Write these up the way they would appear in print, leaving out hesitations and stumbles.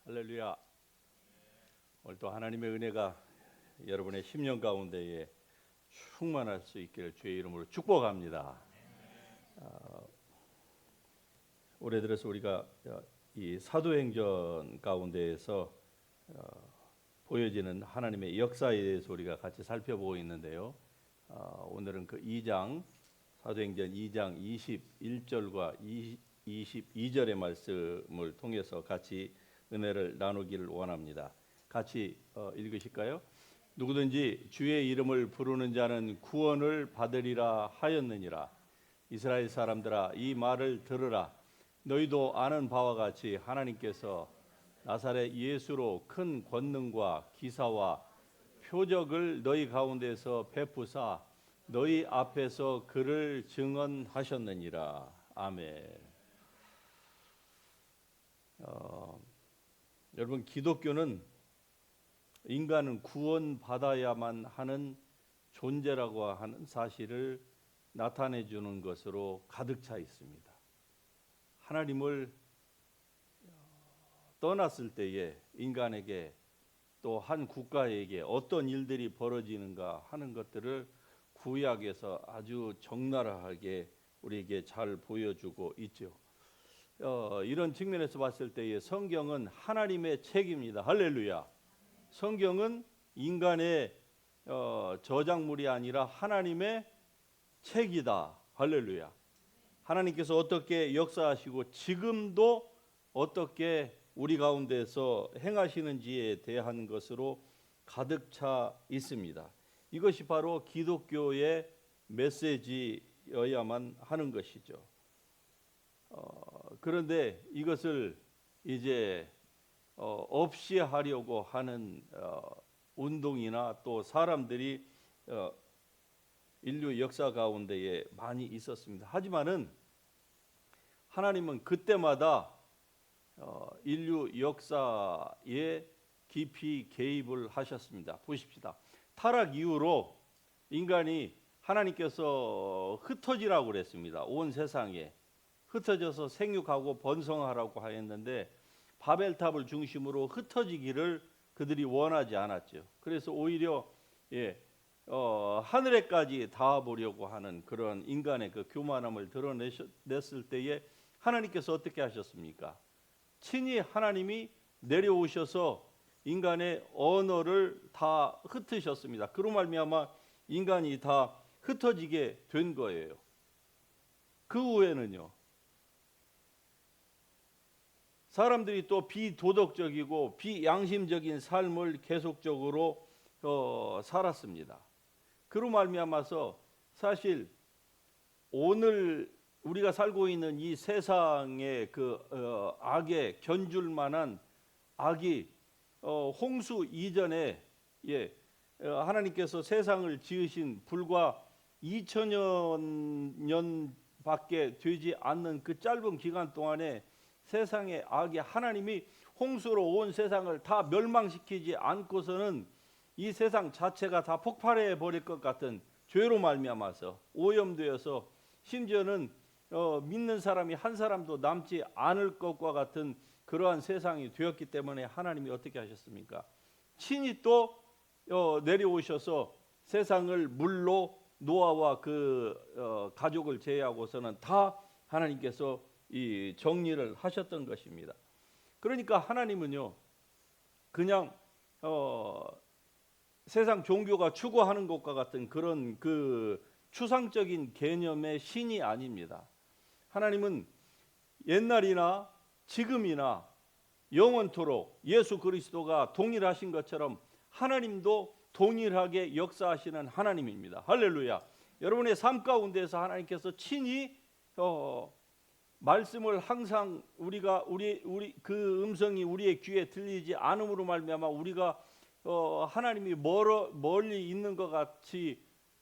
할렐루야. 오늘 또 하나님의 은혜가 여러분의 심령 가운데에 충만할 수 있기를 주의 이름으로 축복합니다. 올해 들어서 우리가 이 사도행전 가운데에서 보여지는 하나님의 역사에 대해서 우리가 같이 살펴보고 있는데요. 오늘은 그 2장 사도행전 2장 21절과 22절의 말씀을 통해서 같이 은혜를 나누기를 원합니다. 같이 읽으실까요? 누구든지 주의 이름을 부르는 자는 구원을 받으리라 하였느니라. 이스라엘 사람들아, 이 말을 들으라. 너희도 아는 바와 같이 하나님께서 나사렛 예수로 큰 권능과 기사와 표적을 너희 가운데서 베푸사 너희 앞에서 그를 증언하셨느니라. 아멘. 여러분, 기독교는 인간은 구원받아야만 하는 존재라고 하는 사실을 나타내 주는 것으로 가득 차 있습니다. 하나님을 떠났을 때에 인간에게 또 한 국가에게 어떤 일들이 벌어지는가 하는 것들을 구약에서 아주 적나라하게 우리에게 잘 보여주고 있죠. 이런 측면에서 봤을 때에 성경은 하나님의 책입니다. 할렐루야. 성경은 인간의 저작물이 아니라 하나님의 책이다. 할렐루야. 하나님께서 어떻게 역사하시고 지금도 어떻게 우리 가운데서 행하시는지에 대한 것으로 가득 차 있습니다. 이것이 바로 기독교의 메시지여야만 하는 것이죠. 그런데 이것을 이제 없이 하려고 하는 운동이나 또 사람들이 인류 역사 가운데에 많이 있었습니다. 하지만은 하나님은 그때마다 인류 역사에 깊이 개입을 하셨습니다. 보십시다. 타락 이후로 인간이 하나님께서 흩어지라고 그랬습니다. 온 세상에 흩어져서 생육하고 번성하라고 하였는데 바벨탑을 중심으로 흩어지기를 그들이 원하지 않았죠. 그래서 오히려 하늘에까지 닿아보려고 하는 그런 인간의 그 교만함을 드러냈을 때에 하나님께서 어떻게 하셨습니까? 친히 하나님이 내려오셔서 인간의 언어를 다 흩으셨습니다. 그로 말미암아 인간이 다 흩어지게 된 거예요. 그 후에는요, 사람들이 또 비도덕적이고 비양심적인 삶을 계속적으로 살았습니다. 그로 말미암아서 사실 오늘 우리가 살고 있는 이 세상의 그 악에 견줄 만한 악이 홍수 이전에 하나님께서 세상을 지으신 불과 2000년밖에 되지 않는 그 짧은 기간 동안에 세상의 악이 하나님이 홍수로 온 세상을 다 멸망시키지 않고서는 이 세상 자체가 다 폭발해 버릴 것 같은 죄로 말미암아서 오염되어서 심지어는 믿는 사람이 한 사람도 남지 않을 것과 같은 그러한 세상이 되었기 때문에 하나님이 어떻게 하셨습니까? 친히 또 내려오셔서 세상을 물로 노아와 그 가족을 제외하고서는 다 하나님께서 이 정리를 하셨던 것입니다. 그러니까 하나님은요, 그냥 세상 종교가 추구하는 것과 같은 그런 그 추상적인 개념의 신이 아닙니다. 하나님은 옛날이나 지금이나 영원토록 예수 그리스도가 동일하신 것처럼 하나님도 동일하게 역사하시는 하나님입니다. 할렐루야. 여러분의 삶 가운데서 하나님께서 친히 말씀을 항상 우리 그 음성이 우리의 귀에 들리지 않음으로 말미암아 우리가 하나님이 멀리 있는 것 같이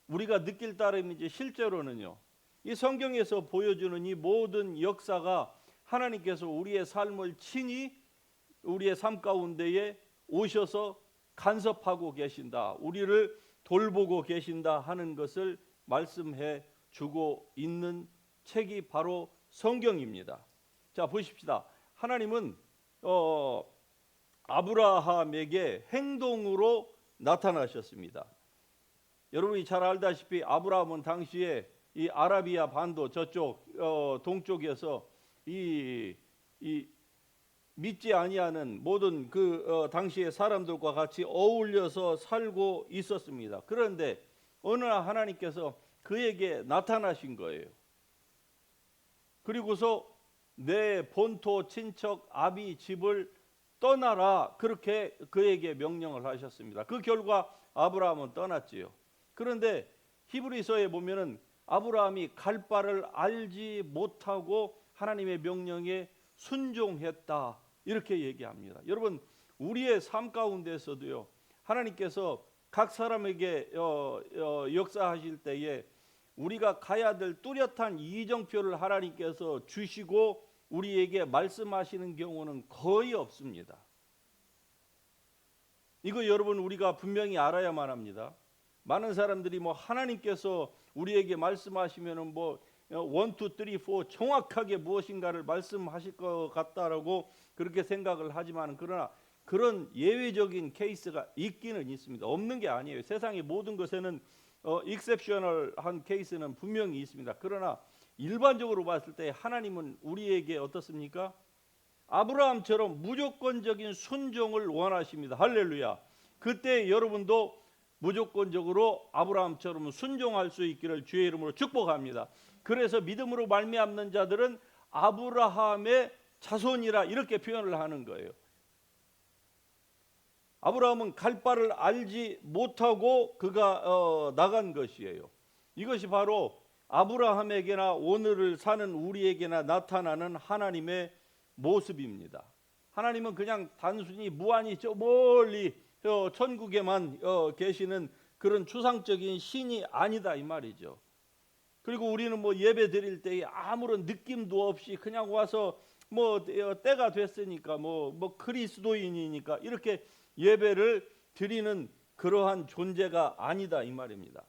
우리가 느낄 따름이지 실제로는요, 이 성경에서 보여주는 이 모든 역사가 하나님께서 우리의 삶을 친히 우리의 삶 가운데에 오셔서 간섭하고 계신다, 우리를 돌보고 계신다 하는 것을 말씀해 주고 있는 책이 바로 성경입니다. 자, 보십시다. 하나님은 아브라함에게 행동으로 나타나셨습니다. 여러분이 잘 알다시피 아브라함은 당시에 이 아라비아 반도 저쪽 동쪽에서 이 믿지 아니하는 모든 당시의 사람들과 같이 어울려서 살고 있었습니다. 그런데 어느 날 하나님께서 그에게 나타나신 거예요. 그리고서 내 본토 친척 아비 집을 떠나라, 그렇게 그에게 명령을 하셨습니다. 그 결과 아브라함은 떠났지요. 그런데 히브리서에 보면은 아브라함이 갈 바를 알지 못하고 하나님의 명령에 순종했다, 이렇게 얘기합니다. 여러분, 우리의 삶 가운데서도요, 하나님께서 각 사람에게 역사하실 때에 우리가 가야 될 뚜렷한 이정표를 하나님께서 주시고 우리에게 말씀하시는 경우는 거의 없습니다. 이거 여러분 우리가 분명히 알아야만 합니다. 많은 사람들이 하나님께서 우리에게 말씀하시면은 1, 2, 3, 4 정확하게 무엇인가를 말씀하실 것 같다라고 그렇게 생각을 하지만, 그러나 그런 예외적인 케이스가 있기는 있습니다. 없는 게 아니에요. 세상의 모든 것에는 익셉셔널한 케이스는 분명히 있습니다. 그러나 일반적으로 봤을 때 하나님은 우리에게 어떻습니까? 아브라함처럼 무조건적인 순종을 원하십니다. 할렐루야. 그때 여러분도 무조건적으로 아브라함처럼 순종할 수 있기를 주의 이름으로 축복합니다. 그래서 믿음으로 말미암는 자들은 아브라함의 자손이라 이렇게 표현을 하는 거예요. 아브라함은 갈 바를 알지 못하고 그가 나간 것이에요. 이것이 바로 아브라함에게나 오늘을 사는 우리에게나 나타나는 하나님의 모습입니다. 하나님은 그냥 단순히 무한히 저 멀리 천국에만 계시는 그런 추상적인 신이 아니다, 이 말이죠. 그리고 우리는 예배 드릴 때에 아무런 느낌도 없이 그냥 와서 때가 됐으니까 그리스도인이니까 이렇게 예배를 드리는 그러한 존재가 아니다, 이 말입니다.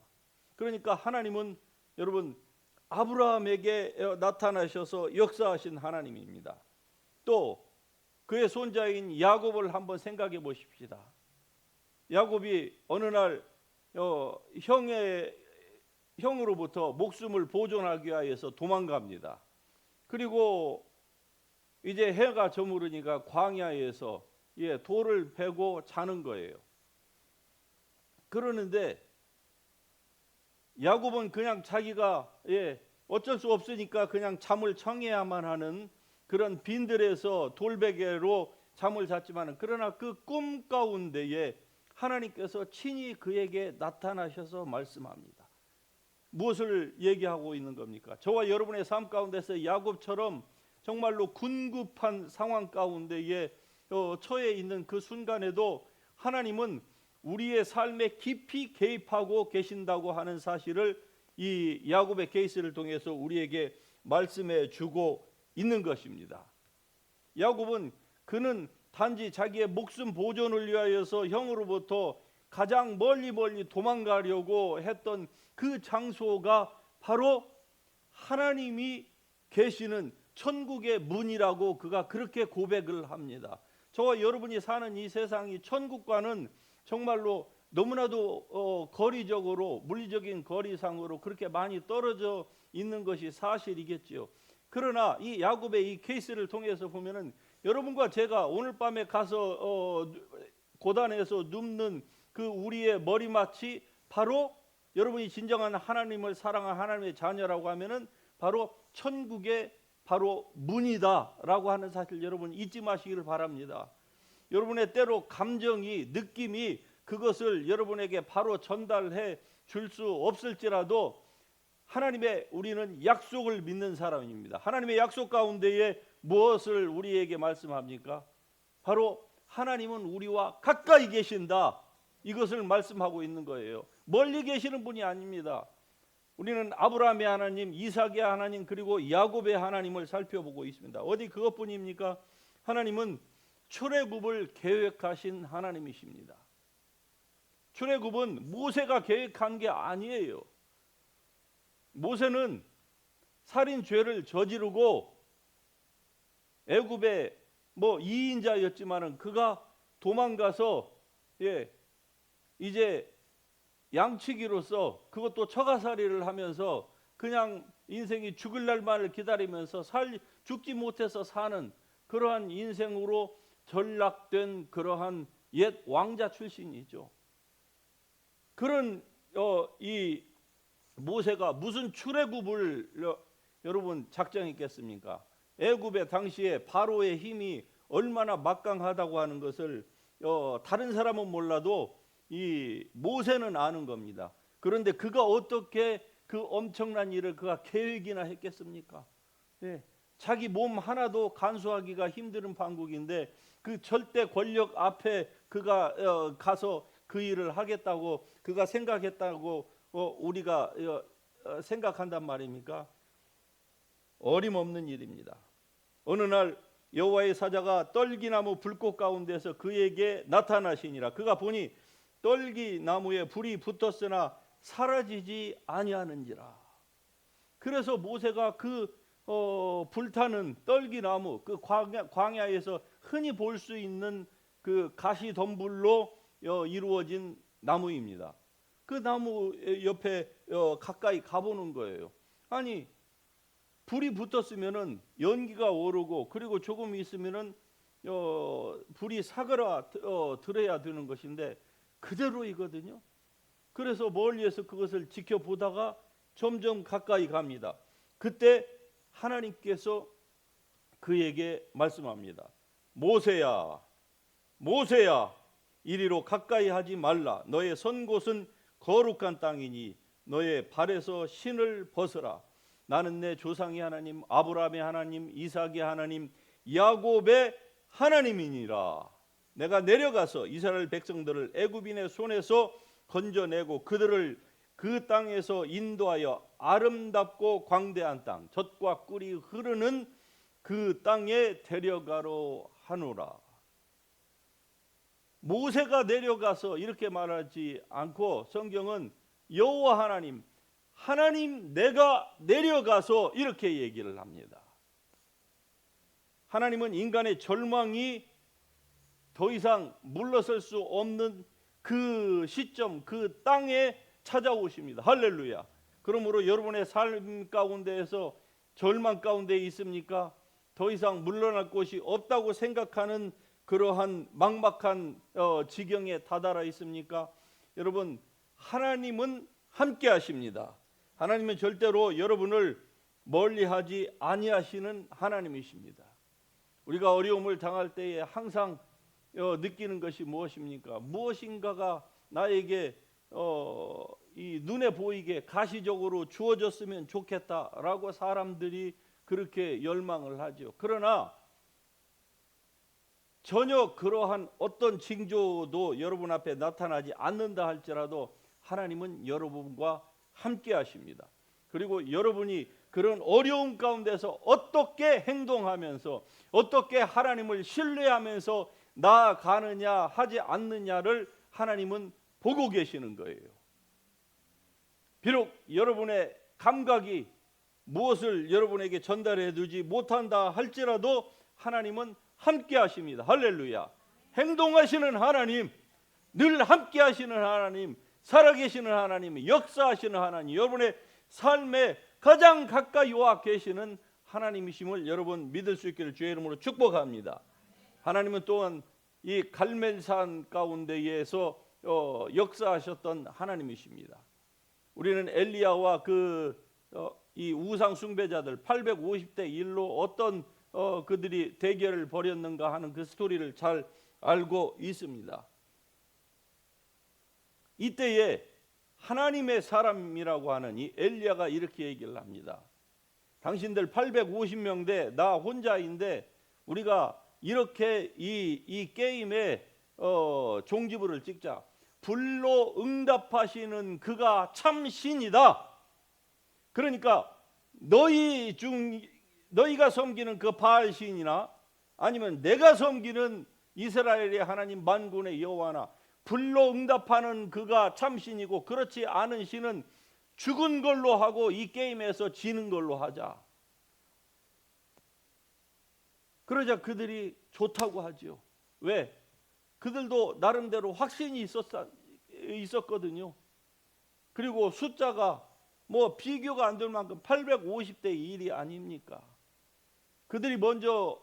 그러니까 하나님은 여러분 아브라함에게 나타나셔서 역사하신 하나님입니다. 또 그의 손자인 야곱을 한번 생각해 보십시다. 야곱이 어느 날 형으로부터 목숨을 보존하기 위해서 도망갑니다. 그리고 이제 해가 저무르니까 광야에서 돌을 베고 자는 거예요. 그러는데 야곱은 그냥 자기가 어쩔 수 없으니까 그냥 잠을 청해야만 하는 그런 빈들에서 돌베개로 잠을 잤지만, 그러나 그 꿈 가운데에 하나님께서 친히 그에게 나타나셔서 말씀합니다. 무엇을 얘기하고 있는 겁니까? 저와 여러분의 삶 가운데서 야곱처럼 정말로 군급한 상황 가운데에 처해 있는 그 순간에도 하나님은 우리의 삶에 깊이 개입하고 계신다고 하는 사실을 이 야곱의 케이스를 통해서 우리에게 말씀해 주고 있는 것입니다. 야곱은 그는 단지 자기의 목숨 보존을 위하여서 형으로부터 가장 멀리 도망가려고 했던 그 장소가 바로 하나님이 계시는 천국의 문이라고 그가 그렇게 고백을 합니다. 저와 여러분이 사는 이 세상이 천국과는 정말로 너무나도 거리적으로, 물리적인 거리상으로 그렇게 많이 떨어져 있는 것이 사실이겠지요. 그러나 이 야곱의 이 케이스를 통해서 보면은 여러분과 제가 오늘 밤에 가서 고단에서 눕는 그 우리의 머리맡이 바로 여러분이 진정한 하나님을 사랑한 하나님의 자녀라고 하면은 바로 천국의 바로 문이다라고 하는 사실 여러분 잊지 마시기를 바랍니다. 여러분의 때로 감정이, 느낌이 그것을 여러분에게 바로 전달해 줄 수 없을지라도 하나님의 우리는 약속을 믿는 사람입니다. 하나님의 약속 가운데에 무엇을 우리에게 말씀합니까? 바로 하나님은 우리와 가까이 계신다, 이것을 말씀하고 있는 거예요. 멀리 계시는 분이 아닙니다. 우리는 아브라함의 하나님, 이삭의 하나님, 그리고 야곱의 하나님을 살펴보고 있습니다. 어디 그것뿐입니까? 하나님은 출애굽을 계획하신 하나님이십니다. 출애굽은 모세가 계획한 게 아니에요. 모세는 살인 죄를 저지르고 애굽의 이인자였지만은 그가 도망가서 이제 양치기로서 그것도 처가살이를 하면서 그냥 인생이 죽을 날만을 기다리면서 죽지 못해서 사는 그러한 인생으로 전락된 그러한 옛 왕자 출신이죠. 그런 이 모세가 무슨 출애굽을 여러분 작정했겠습니까? 애굽의 당시에 바로의 힘이 얼마나 막강하다고 하는 것을 다른 사람은 몰라도 이 모세는 아는 겁니다. 그런데 그가 어떻게 그 엄청난 일을 그가 계획이나 했겠습니까? 자기 몸 하나도 간수하기가 힘든 판국인데 그 절대 권력 앞에 그가 가서 그 일을 하겠다고 그가 생각했다고 우리가 생각한단 말입니까? 어림없는 일입니다. 어느 날 여호와의 사자가 떨기나무 불꽃 가운데서 그에게 나타나시니라. 그가 보니 떨기나무에 불이 붙었으나 사라지지 아니하는지라. 그래서 모세가 그 불타는 떨기나무 그 광야에서 흔히 볼 수 있는 그 가시덤불로 이루어진 나무입니다. 그 나무 옆에 가까이 가보는 거예요. 아니 불이 붙었으면은 연기가 오르고 그리고 조금 있으면은 불이 사그라들어야 되는 것인데 그대로이거든요. 그래서 멀리에서 그것을 지켜보다가 점점 가까이 갑니다. 그때 하나님께서 그에게 말씀합니다. 모세야, 모세야, 이리로 가까이 하지 말라. 너의 선 곳은 거룩한 땅이니 너의 발에서 신을 벗으라. 나는 내 조상의 하나님, 아브라함의 하나님, 이삭의 하나님, 야곱의 하나님이니라. 내가 내려가서 이스라엘 백성들을 애굽인의 손에서 건져내고 그들을 그 땅에서 인도하여 아름답고 광대한 땅, 젖과 꿀이 흐르는 그 땅에 데려가로 하노라. 모세가 내려가서 이렇게 말하지 않고 성경은 여호와 하나님 내가 내려가서 이렇게 얘기를 합니다. 하나님은 인간의 절망이 더 이상 물러설 수 없는 그 시점, 그 땅에 찾아오십니다. 할렐루야. 그러므로 여러분의 삶 가운데에서 절망 가운데 있습니까? 더 이상 물러날 곳이 없다고 생각하는 그러한 막막한 지경에 다다라 있습니까? 여러분, 하나님은 함께 하십니다. 하나님은 절대로 여러분을 멀리하지 아니하시는 하나님이십니다. 우리가 어려움을 당할 때에 항상 느끼는 것이 무엇입니까? 무엇인가가 나에게 이 눈에 보이게 가시적으로 주어졌으면 좋겠다라고 사람들이 그렇게 열망을 하죠. 그러나 전혀 그러한 어떤 징조도 여러분 앞에 나타나지 않는다 할지라도 하나님은 여러분과 함께 하십니다. 그리고 여러분이 그런 어려움 가운데서 어떻게 행동하면서 어떻게 하나님을 신뢰하면서 나아가느냐 하지 않느냐를 하나님은 보고 계시는 거예요. 비록 여러분의 감각이 무엇을 여러분에게 전달해 주지 못한다 할지라도 하나님은 함께 하십니다. 할렐루야. 행동하시는 하나님, 늘 함께 하시는 하나님, 살아계시는 하나님, 역사하시는 하나님, 여러분의 삶에 가장 가까이 와 계시는 하나님이심을 여러분 믿을 수 있기를 주의 이름으로 축복합니다. 하나님은 또한 이 갈멜산 가운데에서 역사하셨던 하나님이십니다. 우리는 엘리야와 이 우상 숭배자들 850대 1로 어떤 그들이 대결을 벌였는가 하는 그 스토리를 잘 알고 있습니다. 이때에 하나님의 사람이라고 하는 이 엘리야가 이렇게 얘기를 합니다. 당신들 850명대 나 혼자인데 우리가 이렇게 이 게임에 종지부를 찍자. 불로 응답하시는 그가 참 신이다. 그러니까 너희가 섬기는 그 바알 신이나 아니면 내가 섬기는 이스라엘의 하나님 만군의 여호와나 불로 응답하는 그가 참 신이고 그렇지 않은 신은 죽은 걸로 하고 이 게임에서 지는 걸로 하자. 그러자 그들이 좋다고 하죠. 왜? 그들도 나름대로 확신이 있었거든요. 그리고 숫자가 뭐 비교가 안 될 만큼 850대 1이 아닙니까? 그들이 먼저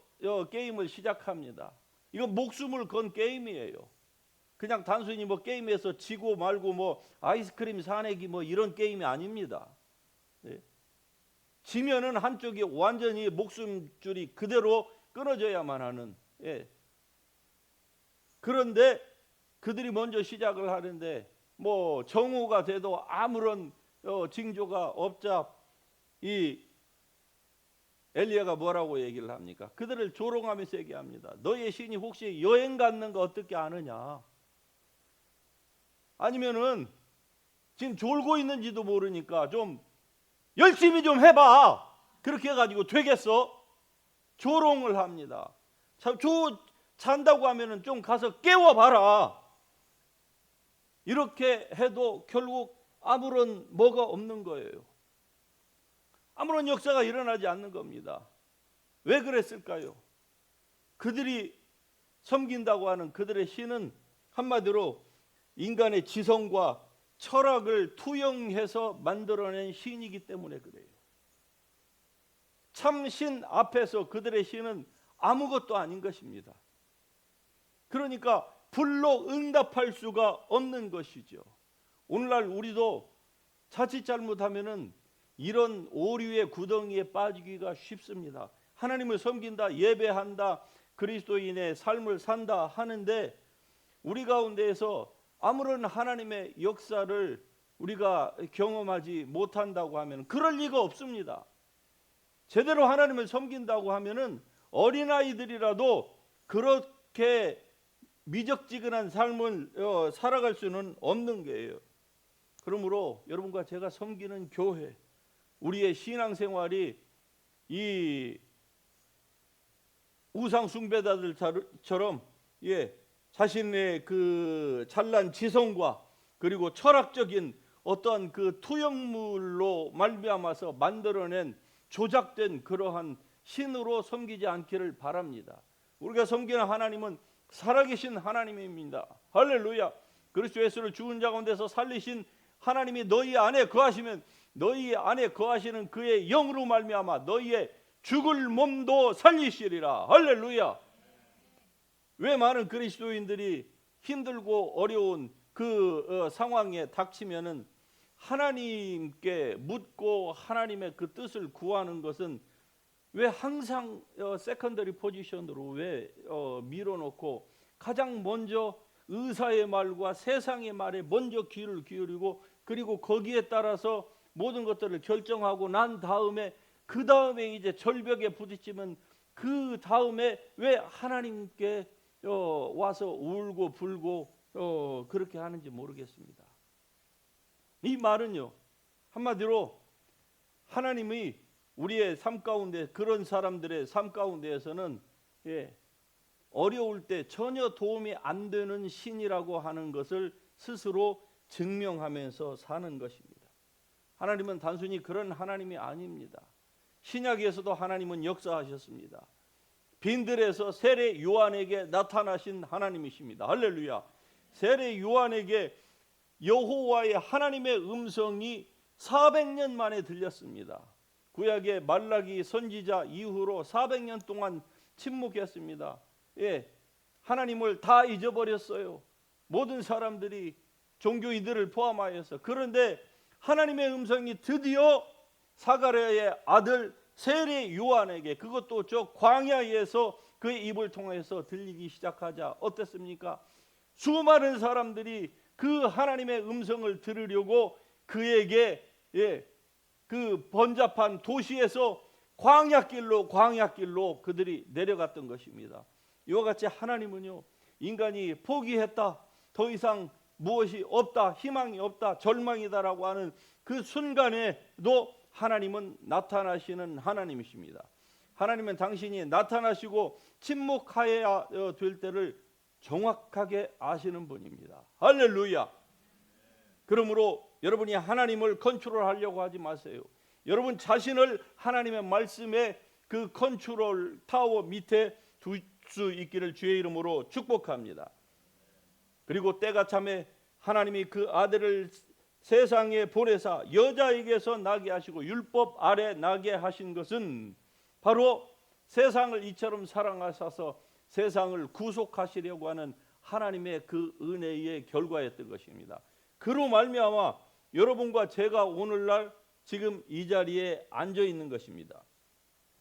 게임을 시작합니다. 이건 목숨을 건 게임이에요. 그냥 단순히 뭐 게임에서 지고 말고 뭐 아이스크림 사내기 뭐 이런 게임이 아닙니다. 예. 지면은 한쪽이 완전히 목숨줄이 그대로 끊어져야만 하는. 예. 그런데 그들이 먼저 시작을 하는데 뭐 정오가 돼도 아무런 징조가 없자 이 엘리야가 뭐라고 얘기를 합니까? 그들을 조롱하면서 얘기합니다. 너의 신이 혹시 여행 갔는 거 어떻게 아느냐? 아니면은 지금 졸고 있는지도 모르니까 좀 열심히 좀 해봐. 그렇게 해가지고 되겠어? 조롱을 합니다. 잔다고 하면은 좀 가서 깨워봐라. 이렇게 해도 결국 아무런 뭐가 없는 거예요. 아무런 역사가 일어나지 않는 겁니다. 왜 그랬을까요? 그들이 섬긴다고 하는 그들의 신은 한마디로 인간의 지성과 철학을 투영해서 만들어낸 신이기 때문에 그래요. 참신 앞에서 그들의 신은 아무것도 아닌 것입니다. 그러니까 불로 응답할 수가 없는 것이죠. 오늘날 우리도 자칫 잘못하면은 이런 오류의 구덩이에 빠지기가 쉽습니다. 하나님을 섬긴다, 예배한다, 그리스도인의 삶을 산다 하는데 우리 가운데에서 아무런 하나님의 역사를 우리가 경험하지 못한다고 하면 그럴 리가 없습니다. 제대로 하나님을 섬긴다고 하면은 어린아이들이라도 그렇게 미적지근한 삶을 살아갈 수는 없는 거예요. 그러므로 여러분과 제가 섬기는 교회, 우리의 신앙생활이 이 우상 숭배자들처럼 자신의 그 찬란 지성과 그리고 철학적인 어떠한 그 투영물로 말미암아서 만들어낸 조작된 그러한 신으로 섬기지 않기를 바랍니다. 우리가 섬기는 하나님은 살아계신 하나님입니다. 할렐루야. 그리스도 예수를 죽은 자 가운데서 살리신 하나님이 너희 안에 거하시면 너희 안에 거하시는 그의 영으로 말미암아 너희의 죽을 몸도 살리시리라. 할렐루야. 왜 많은 그리스도인들이 힘들고 어려운 그 상황에 닥치면은 하나님께 묻고 하나님의 그 뜻을 구하는 것은 왜 항상 세컨더리 포지션으로 왜 밀어놓고 가장 먼저 의사의 말과 세상의 말에 먼저 귀를 기울이고 그리고 거기에 따라서 모든 것들을 결정하고 난 다음에 그 다음에 이제 절벽에 부딪히면 그 다음에 왜 하나님께 와서 울고 불고 그렇게 하는지 모르겠습니다. 이 말은요 한마디로 하나님이 우리의 삶 가운데 그런 사람들의 삶 가운데에서는 어려울 때 전혀 도움이 안 되는 신이라고 하는 것을 스스로 증명하면서 사는 것입니다. 하나님은 단순히 그런 하나님이 아닙니다. 신약에서도 하나님은 역사하셨습니다. 빈들에서 세례 요한에게 나타나신 하나님이십니다. 할렐루야. 세례 요한에게 여호와의 하나님의 음성이 400년 만에 들렸습니다. 구약의 말라기 선지자 이후로 400년 동안 침묵했습니다. 하나님을 다 잊어버렸어요. 모든 사람들이 종교인들을 포함하여서. 그런데 하나님의 음성이 드디어 사가랴의 아들 세례 요한에게 그것도 저 광야에서 그의 입을 통해서 들리기 시작하자 어땠습니까? 수많은 사람들이 그 하나님의 음성을 들으려고 그에게 그 번잡한 도시에서 광야길로 그들이 내려갔던 것입니다. 이와 같이 하나님은요 인간이 포기했다, 더 이상 무엇이 없다, 희망이 없다, 절망이다라고 하는 그 순간에도 하나님은 나타나시는 하나님이십니다. 하나님은 당신이 나타나시고 침묵하여야 될 때를 정확하게 아시는 분입니다. 할렐루야. 그러므로 여러분이 하나님을 컨트롤하려고 하지 마세요. 여러분 자신을 하나님의 말씀의 그 컨트롤 타워 밑에 둘 수 있기를 주의 이름으로 축복합니다. 그리고 때가 참에 하나님이 그 아들을 세상에 보내사 여자에게서 나게 하시고 율법 아래 나게 하신 것은 바로 세상을 이처럼 사랑하셔서 세상을 구속하시려고 하는 하나님의 그 은혜의 결과였던 것입니다. 그로 말미암아 여러분과 제가 오늘날 지금 이 자리에 앉아 있는 것입니다.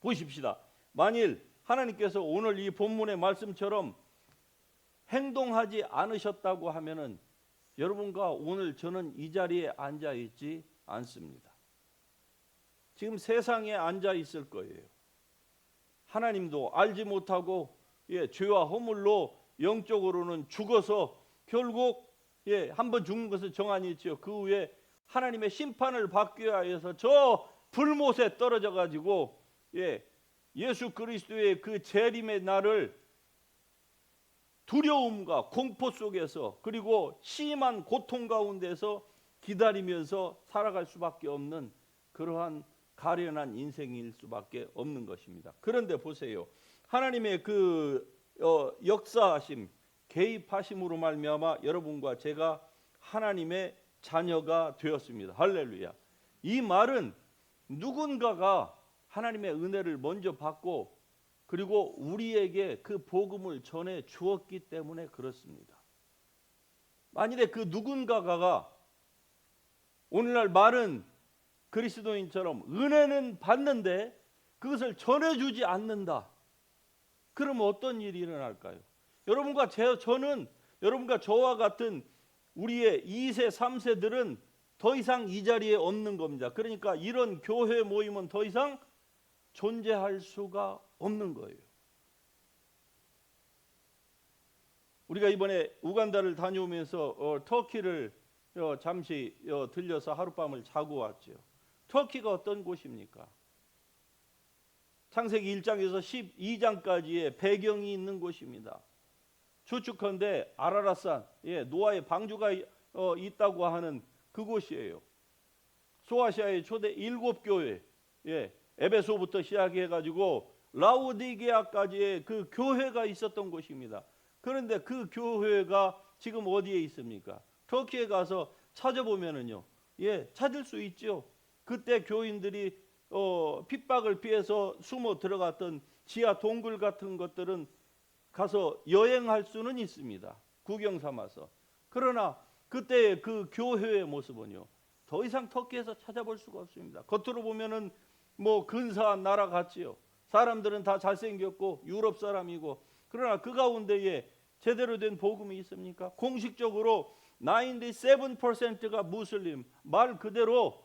보십시다. 만일 하나님께서 오늘 이 본문의 말씀처럼 행동하지 않으셨다고 하면은 여러분과 오늘 저는 이 자리에 앉아 있지 않습니다. 지금 세상에 앉아 있을 거예요. 하나님도 알지 못하고 죄와 허물로 영적으로는 죽어서 결국 한번 죽는 것은 정한이 있죠. 그 후에 하나님의 심판을 받기 위해서 저 불못에 떨어져 가지고 예수 그리스도의 그 재림의 날을 두려움과 공포 속에서 그리고 심한 고통 가운데서 기다리면서 살아갈 수밖에 없는 그러한 가련한 인생일 수밖에 없는 것입니다. 그런데 보세요. 하나님의 그 역사하심, 개입하심으로 말미암아 여러분과 제가 하나님의 자녀가 되었습니다. 할렐루야. 이 말은 누군가가 하나님의 은혜를 먼저 받고 그리고 우리에게 그 복음을 전해 주었기 때문에 그렇습니다. 만일에 그 누군가가 오늘날 말은 그리스도인처럼 은혜는 받는데 그것을 전해주지 않는다. 그러면 어떤 일이 일어날까요? 여러분과 저는 여러분과 저와 같은 우리의 2세, 3세들은 더 이상 이 자리에 없는 겁니다. 그러니까 이런 교회 모임은 더 이상 존재할 수가 없는 거예요. 우리가 이번에 우간다를 다녀오면서 터키를 잠시 들려서 하룻밤을 자고 왔죠. 터키가 어떤 곳입니까? 창세기 1장에서 12장까지의 배경이 있는 곳입니다. 추측컨대 아라랏산, 노아의 방주가 있다고 하는 그곳이에요. 소아시아의 초대 7교회, 에베소부터 시작해가지고 라우디게아까지의 그 교회가 있었던 곳입니다. 그런데 그 교회가 지금 어디에 있습니까? 터키에 가서 찾아보면은요, 찾을 수 있죠. 그때 교인들이 핍박을 피해서 숨어 들어갔던 지하 동굴 같은 것들은 가서 여행할 수는 있습니다. 구경 삼아서. 그러나 그때의 그 교회의 모습은요, 더 이상 터키에서 찾아볼 수가 없습니다. 겉으로 보면은 뭐 근사한 나라 같지요. 사람들은 다 잘생겼고 유럽 사람이고, 그러나 그 가운데에 제대로 된 복음이 있습니까? 공식적으로 97%가 무슬림, 말 그대로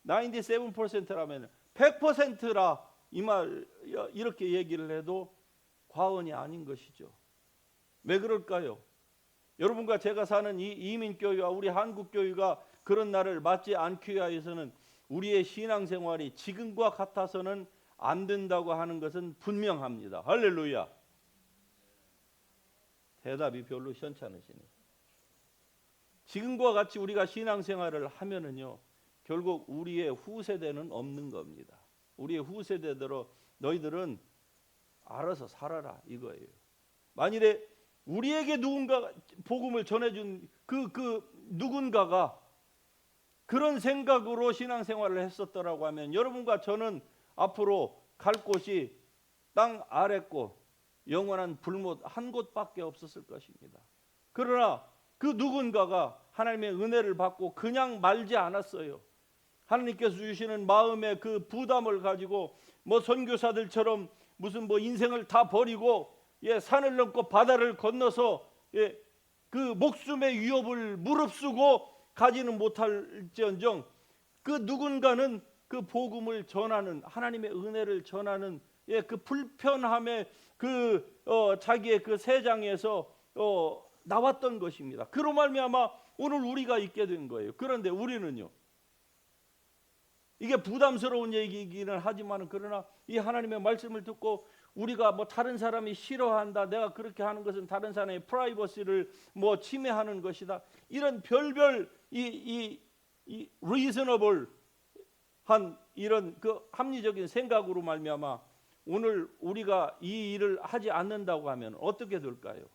97%라면 100%라 이 말 이렇게 얘기를 해도 과언이 아닌 것이죠. 왜 그럴까요? 여러분과 제가 사는 이 이민교회와 우리 한국교회가 그런 날을 맞지 않기 위해서는 우리의 신앙생활이 지금과 같아서는 안 된다고 하는 것은 분명합니다. 할렐루야. 대답이 별로 시원찮으시네. 지금과 같이 우리가 신앙생활을 하면은요, 결국 우리의 후세대는 없는 겁니다. 우리의 후세대대로 너희들은 알아서 살아라 이거예요. 만일에 우리에게 누군가 복음을 전해준 그 누군가가 그런 생각으로 신앙생활을 했었더라고 하면 여러분과 저는 앞으로 갈 곳이 땅 아랫곳, 영원한 불못 한 곳밖에 없었을 것입니다. 그러나 그 누군가가 하나님의 은혜를 받고 그냥 말지 않았어요. 하나님께서 주시는 마음의 그 부담을 가지고 뭐 선교사들처럼 무슨 뭐 인생을 다 버리고 산을 넘고 바다를 건너서 그 목숨의 위협을 무릅쓰고 가지는 못할지언정 그 누군가는 그 복음을 전하는 하나님의 은혜를 전하는 그 불편함의 자기의 그 세상에서 나왔던 것입니다. 그로 말미암아 오늘 우리가 있게 된 거예요. 그런데 우리는요, 이게 부담스러운 얘기이기는 하지만 그러나 이 하나님의 말씀을 듣고 우리가 뭐 다른 사람이 싫어한다, 내가 그렇게 하는 것은 다른 사람의 프라이버시를 뭐 침해하는 것이다, 이런 별별 이 reasonable 한 이런 그 합리적인 생각으로 말미암아 오늘 우리가 이 일을 하지 않는다고 하면 어떻게 될까요?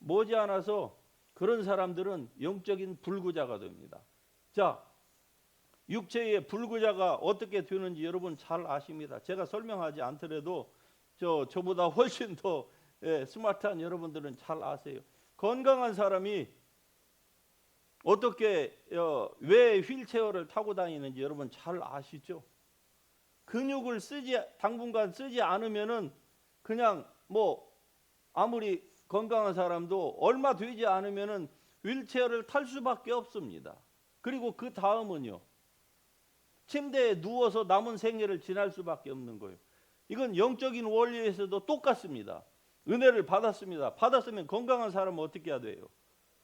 머지않아서 그런 사람들은 영적인 불구자가 됩니다. 자, 육체의 불구자가 어떻게 되는지 여러분 잘 아십니다. 제가 설명하지 않더라도 저보다 훨씬 더 스마트한 여러분들은 잘 아세요. 건강한 사람이 어떻게 왜 휠체어를 타고 다니는지 여러분 잘 아시죠? 근육을 당분간 쓰지 않으면은 그냥 아무리 건강한 사람도 얼마 되지 않으면은 휠체어를 탈 수밖에 없습니다. 그리고 그 다음은요, 침대에 누워서 남은 생애를 지날 수밖에 없는 거예요. 이건 영적인 원리에서도 똑같습니다. 은혜를 받았습니다. 받았으면 건강한 사람은 어떻게 해야 돼요?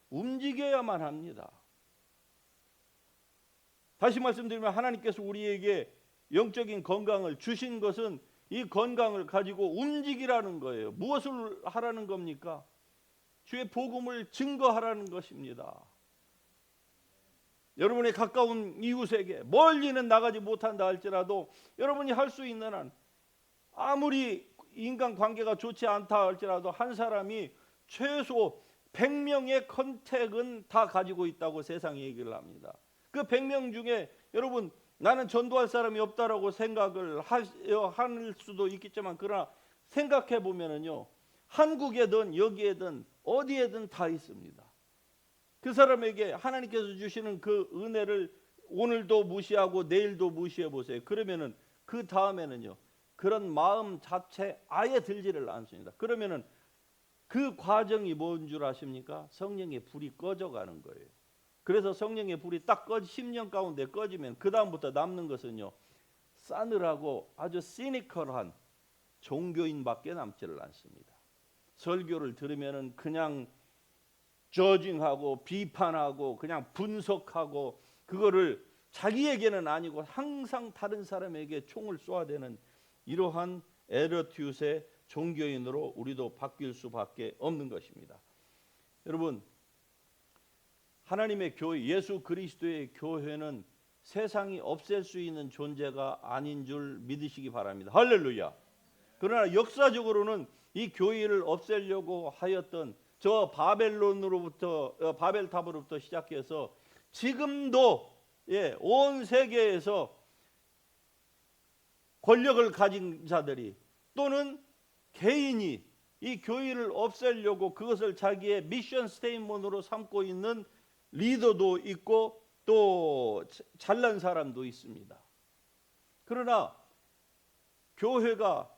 움직여야만 합니다. 다시 말씀드리면 하나님께서 우리에게 영적인 건강을 주신 것은 이 건강을 가지고 움직이라는 거예요. 무엇을 하라는 겁니까? 주의 복음을 증거하라는 것입니다. 여러분의 가까운 이웃에게 멀리는 나가지 못한다 할지라도 여러분이 할 수 있는 한, 아무리 인간관계가 좋지 않다 할지라도 한 사람이 최소 100명의 컨택은 다 가지고 있다고 세상이 얘기를 합니다. 그 100명 중에 여러분 나는 전도할 사람이 없다라고 생각을 할 수도 있겠지만, 그러나 생각해 보면은요, 한국에든 여기에든 어디에든 다 있습니다. 그 사람에게 하나님께서 주시는 그 은혜를 오늘도 무시하고 내일도 무시해 보세요. 그러면은 그 다음에는요, 그런 마음 자체 아예 들지를 않습니다. 그러면은 그 과정이 뭔 줄 아십니까? 성령의 불이 꺼져가는 거예요. 그래서 성령의 불이 딱 10년 가운데 꺼지면 그 다음부터 남는 것은요, 싸늘하고 아주 시니컬한 종교인밖에 남지를 않습니다. 설교를 들으면은 그냥 저징하고 비판하고 그냥 분석하고, 그거를 자기에게는 아니고 항상 다른 사람에게 총을 쏘아대는 이러한 에러티웃의 종교인으로 우리도 바뀔 수밖에 없는 것입니다. 여러분, 하나님의 교회, 예수 그리스도의 교회는 세상이 없앨 수 있는 존재가 아닌 줄 믿으시기 바랍니다. 할렐루야. 그러나 역사적으로는 이 교회를 없애려고 하였던 저 바벨탑으로부터 시작해서 지금도 온 세계에서 권력을 가진 자들이 또는 개인이 이 교회를 없애려고 그것을 자기의 미션 스테이트먼트로 삼고 있는 리더도 있고 또 잘난 사람도 있습니다. 그러나 교회가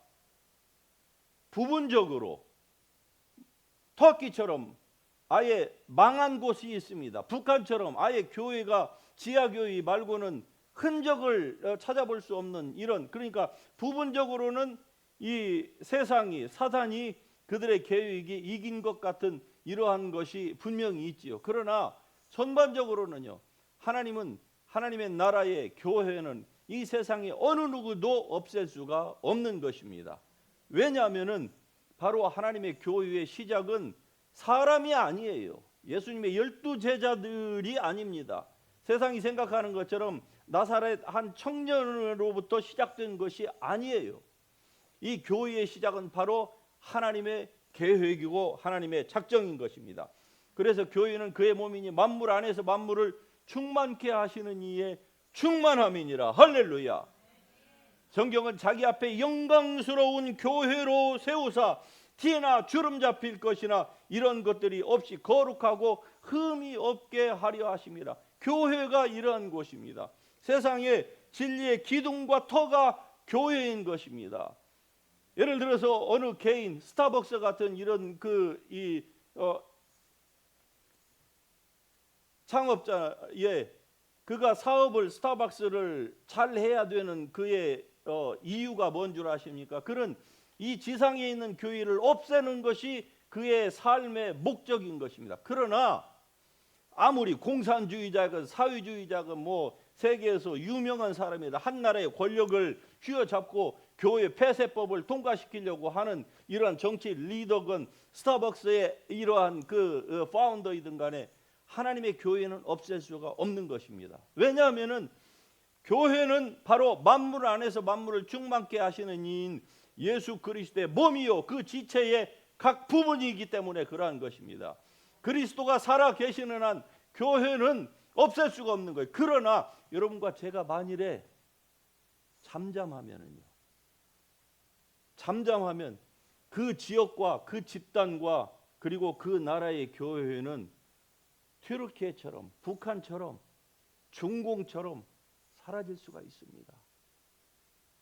부분적으로 터키처럼 아예 망한 곳이 있습니다. 북한처럼 아예 교회가 지하교회 말고는 흔적을 찾아볼 수 없는 이런, 그러니까 부분적으로는 이 세상이, 사단이 그들의 계획이 이긴 것 같은 이러한 것이 분명히 있지요. 그러나 전반적으로는요, 하나님의 나라의 교회는 이 세상에 어느 누구도 없앨 수가 없는 것입니다. 왜냐하면은 바로 하나님의 교회의 시작은 사람이 아니에요. 예수님의 12제자들이 아닙니다. 세상이 생각하는 것처럼 나사렛 한 청년으로부터 시작된 것이 아니에요. 이 교회의 시작은 바로 하나님의 계획이고 하나님의 작정인 것입니다. 그래서 교회는 그의 몸이니 만물 안에서 만물을 충만케 하시는 이의 충만함이니라. 할렐루야. 성경은 자기 앞에 영광스러운 교회로 세우사 티나 주름 잡힐 것이나 이런 것들이 없이 거룩하고 흠이 없게 하려 하심이라. 교회가 이러한 곳입니다. 세상의 진리의 기둥과 터가 교회인 것입니다. 예를 들어서 어느 개인, 스타벅스 같은 이런 창업자의 그가 사업을, 스타벅스를 잘 해야 되는 그의 이유가 뭔 줄 아십니까? 그는 이 지상에 있는 교회를 없애는 것이 그의 삶의 목적인 것입니다. 그러나 아무리 공산주의자건 사회주의자건 세계에서 유명한 사람이다, 한 나라의 권력을 휘어잡고 교회 폐쇄법을 통과시키려고 하는 이러한 정치 리더건 스타벅스의 이러한 파운더이든 간에 하나님의 교회는 없앨 수가 없는 것입니다. 왜냐하면은 교회는 바로 만물 안에서 만물을 충만케 하시는 이인 예수 그리스도의 몸이요 그 지체의 각 부분이기 때문에 그러한 것입니다. 그리스도가 살아 계시는 한 교회는 없앨 수가 없는 거예요. 그러나 여러분과 제가 만일에 잠잠하면 그 지역과 그 집단과 그리고 그 나라의 교회는 튀르키예처럼, 북한처럼, 중공처럼 사라질 수가 있습니다.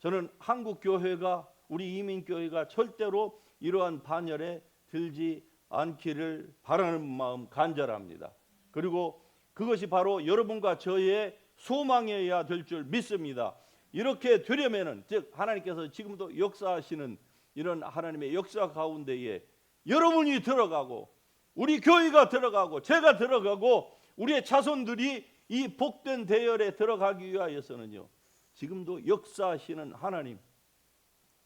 저는 한국 교회가, 우리 이민 교회가 절대로 이러한 반열에 들지 않기를 바라는 마음 간절합니다. 그리고 그것이 바로 여러분과 저의 소망이어야 될 줄 믿습니다. 이렇게 되려면은, 즉 하나님께서 지금도 역사하시는 이런 하나님의 역사 가운데에 여러분이 들어가고 우리 교회가 들어가고 제가 들어가고 우리의 자손들이 이 복된 대열에 들어가기 위하여서는요, 지금도 역사하시는 하나님,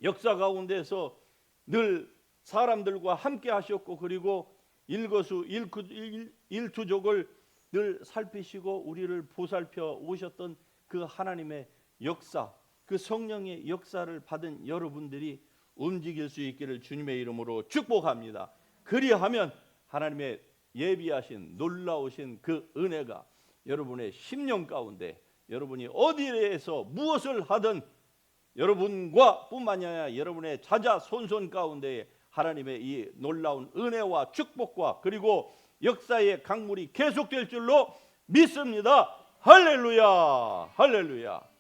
역사 가운데서 늘 사람들과 함께 하셨고 그리고 일투족을 늘 살피시고 우리를 보살펴 오셨던 그 하나님의 역사, 그 성령의 역사를 받은 여러분들이 움직일 수 있기를 주님의 이름으로 축복합니다. 그리하면 하나님의 예비하신 놀라우신 그 은혜가 여러분의 심령 가운데, 여러분이 어디에서 무엇을 하든 여러분과 뿐만이 아니라 여러분의 자자손손 가운데에 하나님의 이 놀라운 은혜와 축복과 그리고 역사의 강물이 계속될 줄로 믿습니다. 할렐루야, 할렐루야.